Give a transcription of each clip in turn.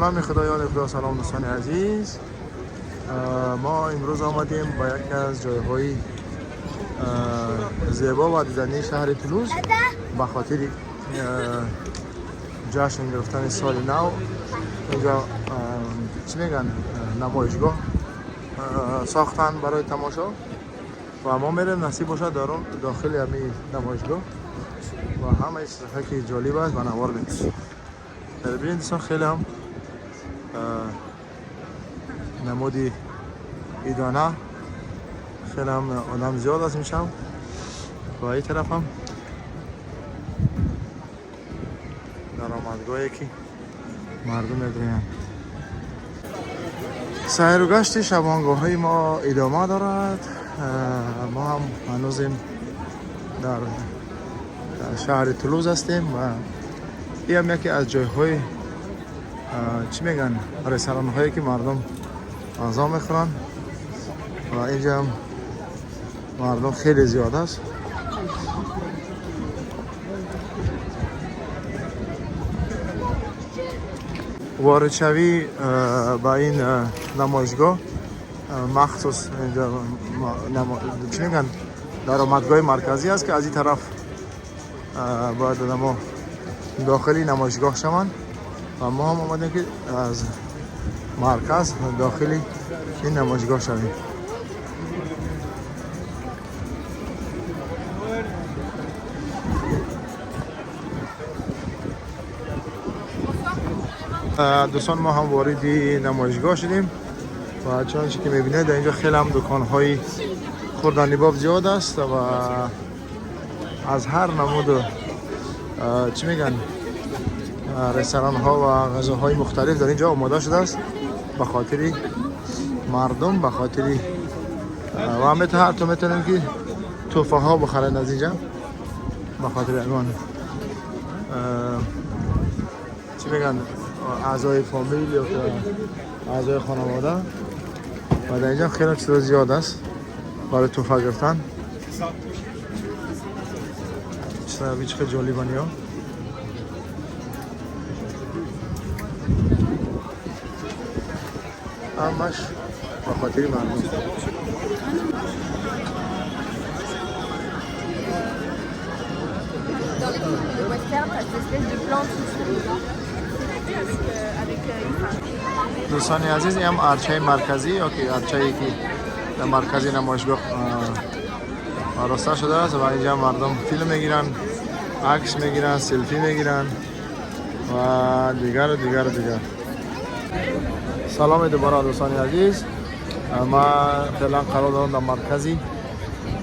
نام خدایان خدا. سلام دوستان عزیز، ما امروز آمدیم با یکی از جایهای زیبا و دیدنی شهر تولوز به خاطر جشن گرفتن سال نو. اینجا چی میگن، نمایشگاه ساختن برای تماشا و ما میریم نصیب باشه داخل همین نمایشگاه و همه چیزهایی که جالب است و نوار می‌کنیم. ببینید دوستان، خیلی هم نمودی ایدانه، خیلی هم آدم زیاد است میشم و این طرف هم درآمدگاهی که مردم می‌دونن. سیر و گشت شبانگاه های ما ادامه دارد. ما هم هنوزیم در شهر تولوز هستیم و این هم یکی از جایهای چی میگن، رستوران هایی که مردم غذا میخورن و اینجا هم مردم خیلی زیاد است. وارد شوی با این نمایشگاه مخصوص اینجا چی میگن، درآمدگاه مرکزی است که از این طرف باید ما داخلی نمایشگاه شوند و ما هم آمدیم که از مرکز داخلی این نمایشگاه شویم. دوستان، ما هم وارد نمایشگاه شدیم و چنانچه که میبینید در اینجا خیلی هم دکان‌های خوردنی باب زیاد است و از هر نمود چی میگن رستوران ها و غذاهای مختلف در اینجا آماده شده است به خاطر مردم، به خاطر و هم تو میتونیم که توفه ها بخرن از اینجا به خاطر ایمان چی میگن اعضای فامیل یا اعضای خانواده و در اینجا خیلی چیز زیاد است برای توفه گرفتن. چه جالبانی ها. همش به خاطر مردم. دوستان عزیز، این هم ارچه مرکزی یا که ارچه‌ای که در مرکزی نمایشگاه آراسته شده است و اینجا مردم فیلم میگیرن، عکس میگیرن، سلفی میگیرن و دیگر. سلام دوباره دوستان عزیز، ما فعلا قرار دارم در مرکزی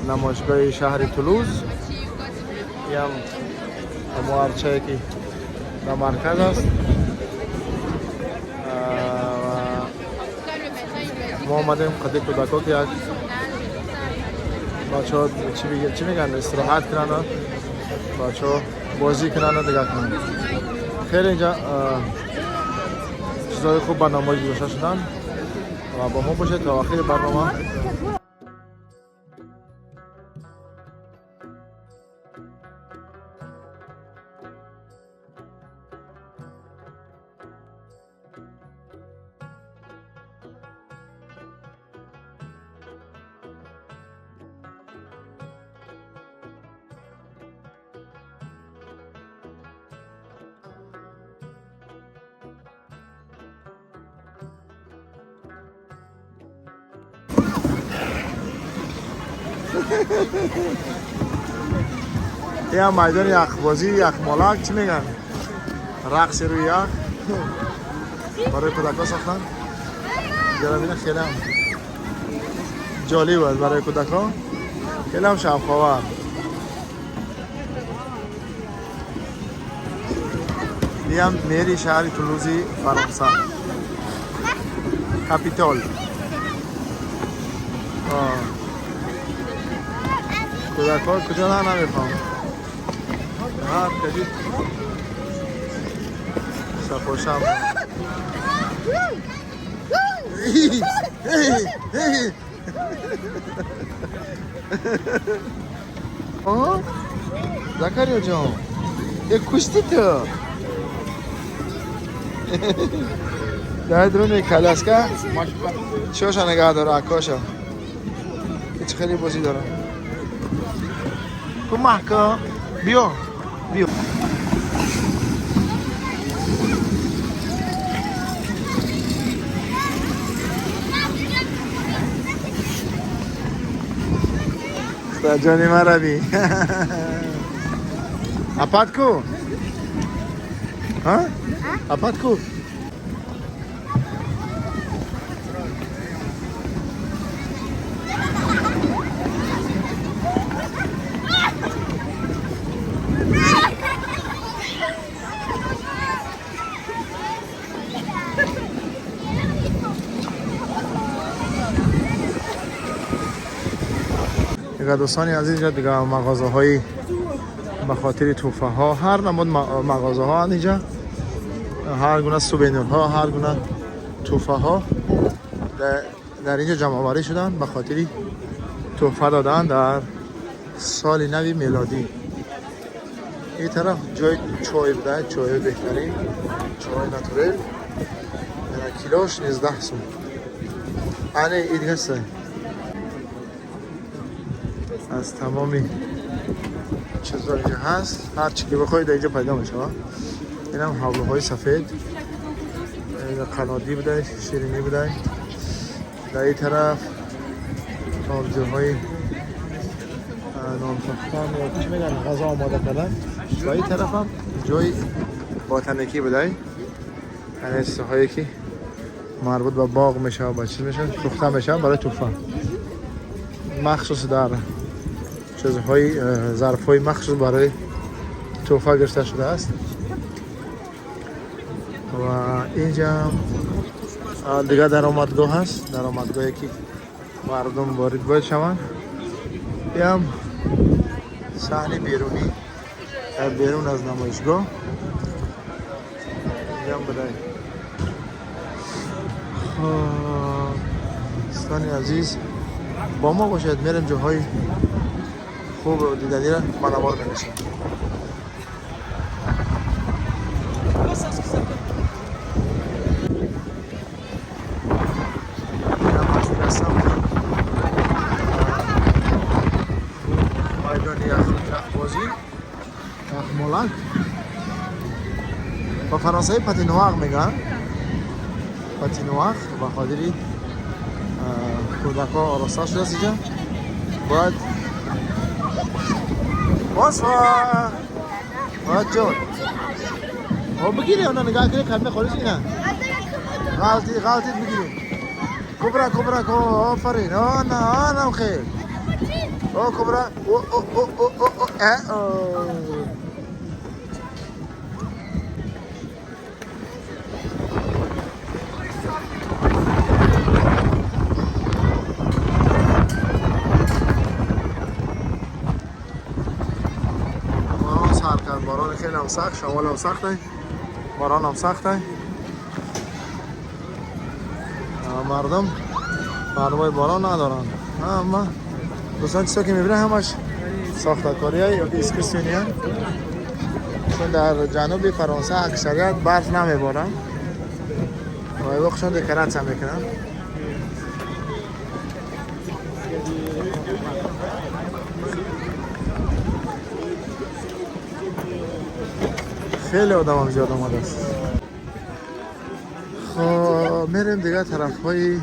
نمایشگاه شهر تولوز. این هم ارچه‌ای که در مرکز است. ما آمدیم قدر کودکا که یک بچه ها چی میگن استراحت کنن، بچه ها بازی کنن دیگه کنن. خیلی اینجا چیزهای خوب برنامه گذاشته شدن و با ما باشه تا آخر برنامه. این هم میدان یخبازی، یخمالک چی میگن، رقص روی یخ برای کودکا ساختن. جالبینه، خیلی هم جالب است برای کودکا، خیلی هم شوق‌آور. این هم میری شهر تولوزی فرانسه، کپیتال. کودکا کجا نمیفهم هر کجی سپاشم. زکریا جان یک کشتی تو. ده درون کلاسکه چوشا نگه داره عکاشا هیچ خیلی بازی داره تو محکا بیا بیا جانی مربی اپات کو ها اپات کو دیگه دوستانی عزیز دیگه مغازه های به خاطر توفه ها هر نمود مغازه ها اینجا هر گونه سوبینور ها هر گونه توفه ها در اینجا جمع آوری شدن به خاطر توفه دادن در سال نو میلادی. این طرف جای چای بوده چای بهترین چای ناتورل کیلوش 19 سوم اینه این دیگه است از تمامی چیزا اینجا هست هر چی که بخواید اینجا پیدا میشه. این هم حوله های سفید این قنادی بوده شیرینی بوده در این طرف آبجوهای نامساختن یا چی میگن غذا آماده کردن و این طرف هم جای باتنکی بوده این چیزهایی که مربوط به باغ میشه و به چیز میشه سوخته میشه برای توفه مخصوص در چیزهای ظرفهای مخصوص برای توفه گرفته شده است و اینجا دیگه درآمدگاه هست درآمدگاهی که مردم وارد باید شوند. این هم صحنه بیرونی بیرون از نمایشگاه اینجا هم بدهی دوستان عزیز با ما باشد میرم جاهای خوب و دیدنی را منوار می‌نشیم. میدان یخبازی یخمالک با فرانسه پاتینوار میگن پاتینوار با خاطری کودک‌ها آراسته شده است اینجا باید باسوار باید جان بگیری اونا نگاه کنی کلمه خارج اینه غلطی بگیری کبرا آفرین آنم خیر کبرا باران خیلی هم سخت شمال هم سخته باران هم سخته مردم های باران ندارن اما دوستان چیزا که میبینه همش ساختکاری های یا اسکرسیونی ها چون در جنوب فرانسه اکثریت برف نمیبارن و ای وقتشون دکرات هم میکنن خیلی آدم هم زیاد آمده است. خب میریم دیگه طرف های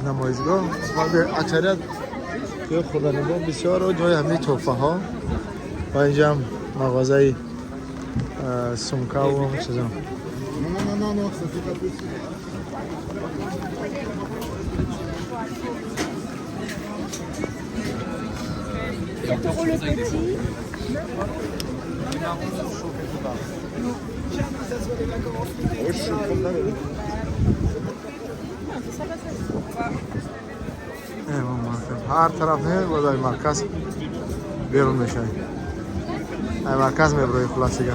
نمایشگاه و اکثریت که خوردنی با بسیار و جای همه توفه ها و اینجا هم مغازه سمکه و چیزا هر طرف نه بازای مرکز بیرون میشه ای مرکز میبروی خلاصیگه